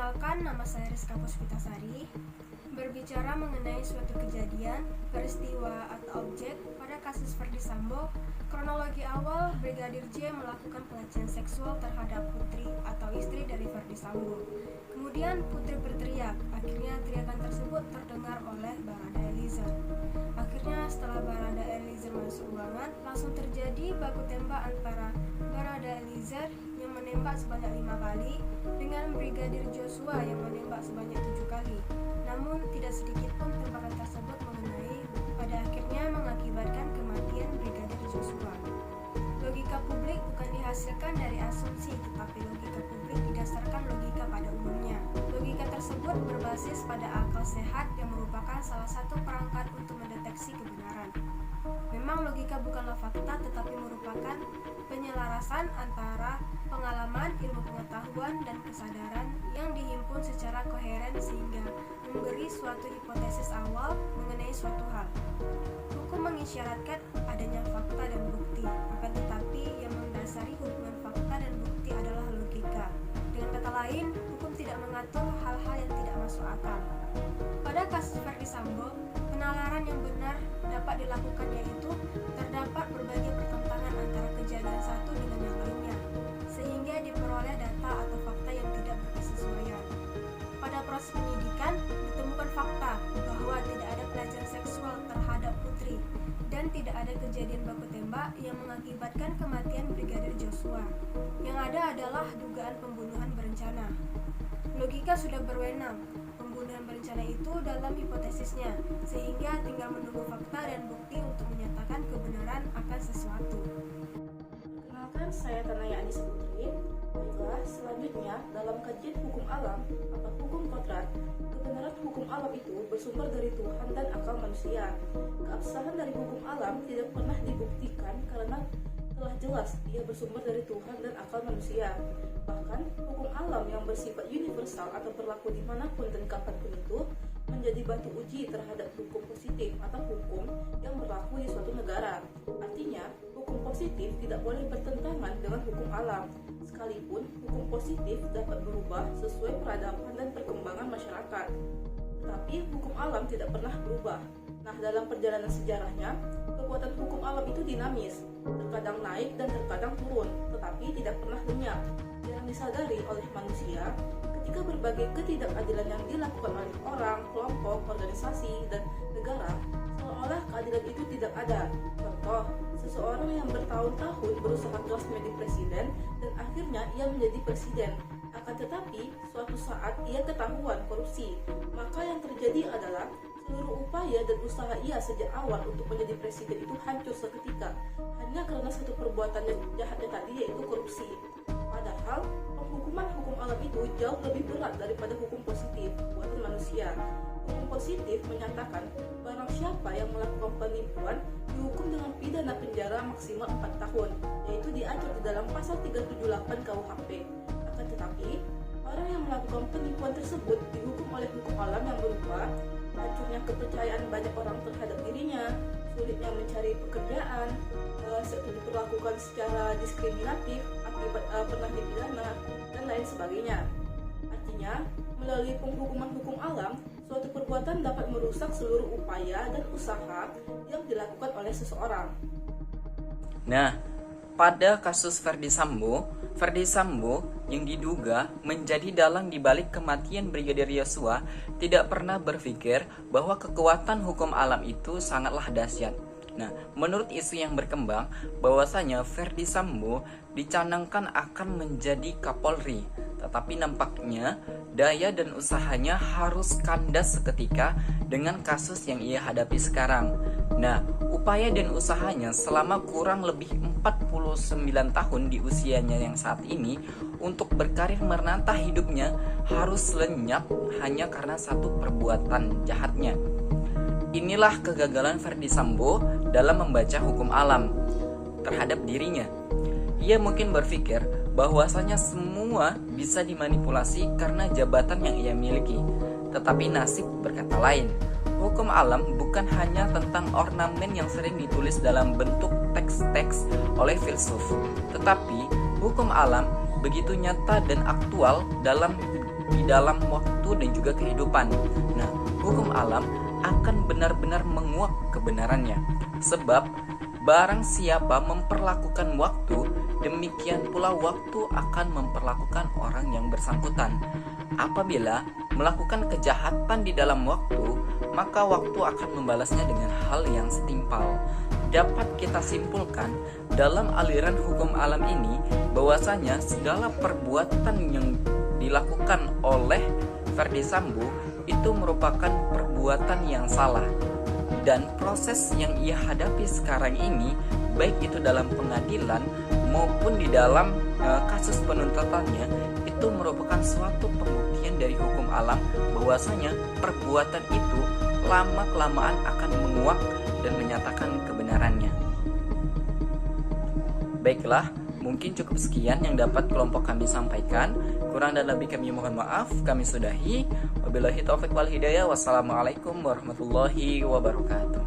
Perkenalkan, nama saya Rizka Puspitasari. Berbicara mengenai suatu kejadian, peristiwa atau objek pada kasus Ferdy Sambo, kronologi awal Brigadir J melakukan pelecehan seksual terhadap putri atau istri dari Ferdy Sambo. Kemudian putri berteriak, akhirnya teriakan tersebut terdengar oleh Barada Eliezer. Akhirnya setelah Barada Eliezer masuk ruangan, langsung terjadi baku tembak antara Barada Eliezer yang menembak sebanyak 5 kali dengan Brigadir Joshua yang menembak sebanyak 7 kali. Namun tidak sedikit pun tembakan tersebut mengenai, pada akhirnya mengakibatkan kematian Brigadir Joshua. Logika publik bukan dihasilkan dari asumsi, tetapi logika publik didasarkan logika pada umumnya. Logika tersebut berbasis pada akal sehat yang merupakan salah satu perangkat untuk mendeteksi kebenaran. Memang logika bukanlah fakta, tetapi merupakan penyelarasan antara pengalaman, ilmu pengetahuan, dan kesadaran yang dihimpun secara koheren sehingga memberi suatu hipotesis awal mengenai suatu hal. Hukum mengisyaratkan adanya fakta dan bukti, akan tetapi yang mendasari hubungan fakta dan bukti adalah logika. Dengan kata lain, hukum tidak mengatur hal-hal yang tidak masuk akal. Pada kasus Ferdy Sambo, penalaran yang benar dapat dilakukan, yaitu terdapat berbagai pertentangan antara kejadian satu dengan yang lainnya, sehingga diperoleh data atau fakta yang tidak berkesesuaian. Pada proses penyidikan, ditemukan fakta bahwa tidak ada pelecehan seksual terhadap putri dan tidak ada kejadian baku tembak yang mengakibatkan kematian Brigadir Joshua. Yang ada adalah dugaan pembunuhan berencana. Logika sudah berwenang. Pembunuhan berencana itu dalam hipotesisnya, sehingga tinggal menunggu fakta dan bukti untuk menyatakan kebenaran akan sesuatu. Perkenalkan, saya Tanaya Anissa Putri. Baiklah, selanjutnya dalam kajian hukum alam atau hukum kodrat, kebenaran hukum alam itu bersumber dari Tuhan dan akal manusia. Keabsahan dari hukum alam tidak pernah dibuktikan karena telah jelas ia bersumber dari Tuhan dan akal manusia. Bahkan, hukum alam yang bersifat universal atau berlaku dimanapun dan kapanpun itu menjadi batu uji terhadap hukum positif atau hukum yang berlaku di suatu negara. Artinya, hukum positif tidak boleh bertentangan dengan hukum alam, sekalipun hukum positif dapat berubah sesuai peradaban dan perkembangan masyarakat. Tetapi hukum alam tidak pernah berubah. Nah, dalam perjalanan sejarahnya, kekuatan hukum alam itu dinamis, terkadang naik dan terkadang turun, tetapi tidak pernah lenyap. Yang disadari oleh manusia, ketika berbagai ketidakadilan yang dilakukan oleh orang, kelompok, organisasi, dan negara, seolah-olah keadilan itu tidak ada. Contoh, seseorang yang bertahun-tahun berusaha keras menjadi presiden dan akhirnya ia menjadi presiden. Akan tetapi, suatu saat ia ketahuan korupsi. Maka yang terjadi adalah seluruh upaya dan usaha ia sejak awal untuk menjadi presiden itu hancur seketika, hanya karena satu perbuatan yang jahatnya tadi, yaitu korupsi. Padahal, penghukuman hukum alam itu jauh lebih berat daripada hukum positif buatan manusia. Hukum positif menyatakan barang siapa yang melakukan penipuan dihukum dengan pidana penjara maksimal 4 tahun, yaitu diatur di dalam pasal 378 KUHP. Akan tetapi, orang yang melakukan penipuan tersebut dihukum oleh hukum alam yang berupa hancurnya kepercayaan banyak orang terhadap dirinya, sulitnya mencari pekerjaan, diperlakukan secara diskriminatif akibat pernah dipidana, dan lain sebagainya. Artinya, melalui penghukuman hukum alam, suatu perbuatan dapat merusak seluruh upaya dan usaha yang dilakukan oleh seseorang. Nah, pada kasus Ferdy Sambo yang diduga menjadi dalang dibalik kematian Brigadir Joshua tidak pernah berpikir bahwa kekuatan hukum alam itu sangatlah dahsyat. Nah, menurut isu yang berkembang bahwasanya Ferdy Sambo dicanangkan akan menjadi Kapolri, tetapi nampaknya daya dan usahanya harus kandas seketika dengan kasus yang ia hadapi sekarang. Nah, upaya dan usahanya selama kurang lebih 49 tahun di usianya yang saat ini untuk berkarir menantah hidupnya harus lenyap hanya karena satu perbuatan jahatnya. Inilah kegagalan Ferdy Sambo dalam membaca hukum alam terhadap dirinya. Ia mungkin berpikir bahwasanya semua bisa dimanipulasi karena jabatan yang ia miliki. Tetapi nasib berkata lain. Hukum alam bukan hanya tentang ornamen yang sering ditulis dalam bentuk teks-teks oleh filsuf, tetapi hukum alam begitu nyata dan aktual dalam di dalam waktu dan juga kehidupan. Nah, hukum alam akan benar-benar menguak kebenarannya. Sebab barang siapa memperlakukan waktu, demikian pula waktu akan memperlakukan orang yang bersangkutan. Apabila melakukan kejahatan di dalam waktu, maka waktu akan membalasnya dengan hal yang setimpal. Dapat kita simpulkan dalam aliran hukum alam ini bahwasanya segala perbuatan yang dilakukan oleh Ferdy Sambo itu merupakan perbuatan yang salah, dan proses yang ia hadapi sekarang ini, baik itu dalam pengadilan maupun di dalam kasus penuntutannya, itu merupakan suatu pembuktian dari hukum alam bahwasanya perbuatan itu lama-kelamaan akan menguak dan menyatakan kebenarannya. Baiklah, mungkin cukup sekian yang dapat kelompok kami sampaikan. Kurang dan lebih kami mohon maaf. Kami sudahi. Wabillahi taufiq wal hidayah. Wassalamualaikum warahmatullahi wabarakatuh.